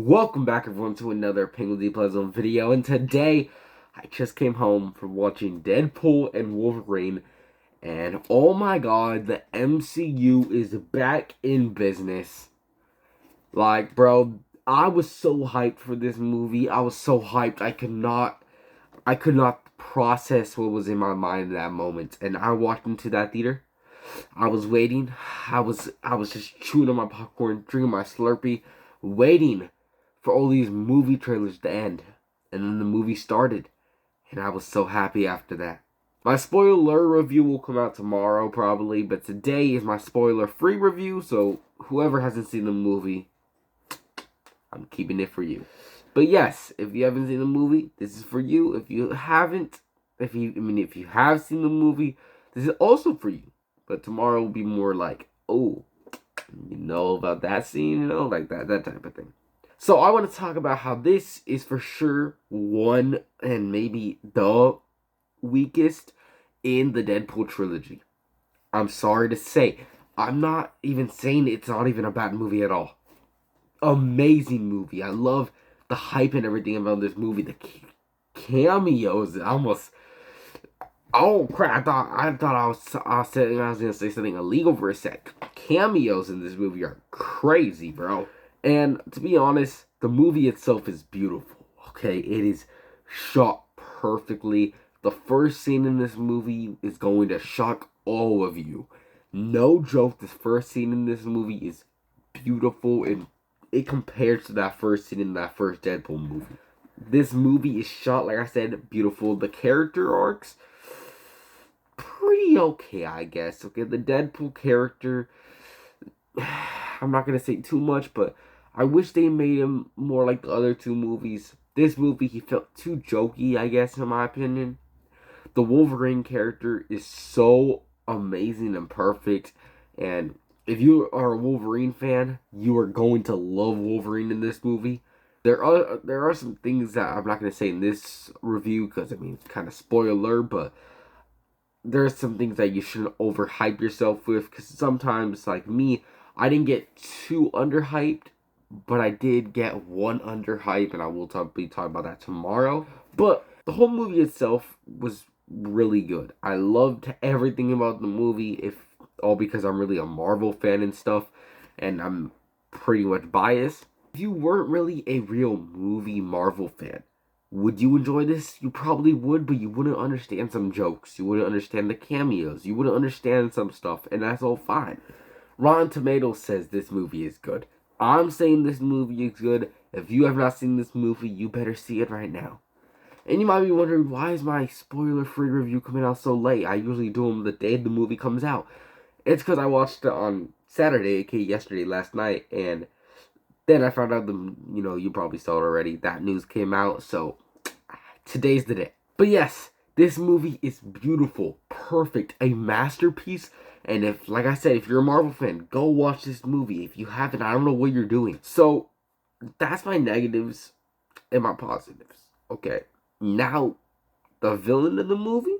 Welcome back everyone to another Penguin D Pleasant video, and today I just came home from watching Deadpool and Wolverine, and oh my god, the MCU is back in business. Like, bro, I was so hyped for this movie. I was so hyped I could not process what was in my mind in that moment. And I walked into that theater. I was waiting. I was just chewing on my popcorn, drinking my Slurpee, waiting for all these movie trailers to end. And then the movie started. And I was so happy after that. My spoiler review will come out tomorrow probably, but today is my spoiler-free review, so whoever hasn't seen the movie, I'm keeping it for you. But yes, if you haven't seen the movie, this is for you. If you haven't, if you have seen the movie, this is also for you. But tomorrow will be more like, oh, you know about that scene, like that type of thing. So I want to talk about how this is for sure one and maybe the weakest in the Deadpool trilogy. I'm sorry to say, I'm not even saying it's not even a bad movie at all. Amazing movie. I love the hype and everything about this movie. The cameos, almost. Oh crap! I was gonna say something illegal for a sec. Cameos in this movie are crazy, bro. And to be honest, the movie itself is beautiful. Okay, it is shot perfectly. The first scene in this movie is going to shock all of you. No joke. This first scene in this movie is beautiful, and it compares to that first scene in that first Deadpool movie. This movie is shot, like I said, beautiful. The character arcs, pretty okay, I guess. Okay, the Deadpool character, I'm not going to say too much, but I wish they made him more like the other two movies. This movie, he felt too jokey, I guess, in my opinion. The Wolverine character is so amazing and perfect, and if you are a Wolverine fan, you are going to love Wolverine in this movie. There are some things that I'm not going to say in this review because it's kind of spoiler, but there are some things that you shouldn't overhype yourself with, because sometimes, like me, I didn't get too underhyped, but I did get one underhype, and I will be talking about that tomorrow. But the whole movie itself was really good. I loved everything about the movie, if all because I'm really a Marvel fan and stuff, and I'm pretty much biased. If you weren't really a real movie Marvel fan, would you enjoy this? You probably would, but you wouldn't understand some jokes. You wouldn't understand the cameos. You wouldn't understand some stuff, and that's all fine. Rotten Tomatoes says this movie is good. I'm saying this movie is good. If you have not seen this movie, you better see it right now. And you might be wondering, why is my spoiler-free review coming out so late? I usually do them the day the movie comes out. It's because I watched it on Saturday, aka yesterday, last night, and then I found out you probably saw it already, that news came out, so today's the day. But yes, this movie is beautiful, perfect, a masterpiece. And if, like I said, if you're a Marvel fan, go watch this movie. If you haven't, I don't know what you're doing. So, that's my negatives and my positives. Okay. Now, the villain of the movie?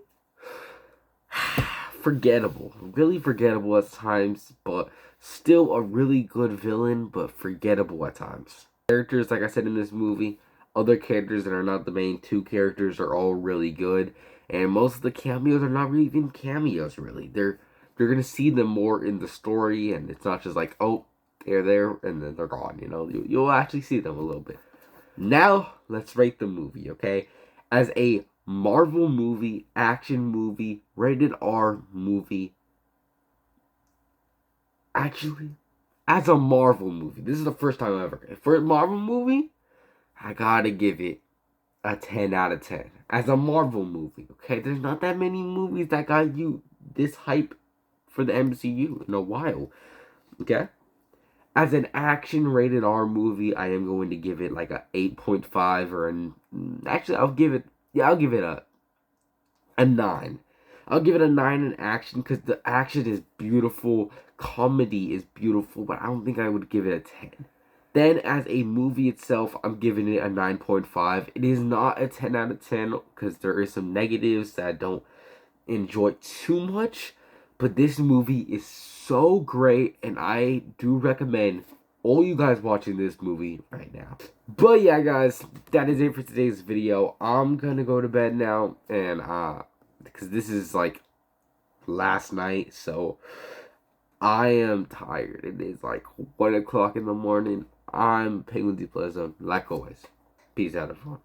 Forgettable. Really forgettable at times, but still a really good villain, but forgettable at times. Characters, like I said in this movie, other characters that are not the main two characters are all really good. And most of the cameos are not really even cameos, really. You're gonna see them more in the story, and it's not just like, oh, they're there and then they're gone. You'll actually see them a little bit. Now let's rate the movie, okay? As a Marvel movie, action movie, rated R movie. Actually, as a Marvel movie, this is the first time ever. For a Marvel movie, I gotta give it a 10 out of 10. As a Marvel movie, okay? There's not that many movies that got you this hype for the MCU in a while, okay? As an action rated R movie, I am going to give it like a 8.5 or actually I'll give it a 9. I'll give it a 9 in action because the action is beautiful, comedy is beautiful, but I don't think I would give it a 10. Then as a movie itself, I'm giving it a 9.5. It is not a 10 out of 10 because there is some negatives that I don't enjoy too much. But this movie is so great, and I do recommend all you guys watching this movie right now. But yeah, guys, that is it for today's video. I'm gonna go to bed now, and because this is like last night, so I am tired. It is like 1 o'clock in the morning. I'm Penguin D Plaza, like always. Peace out, everyone.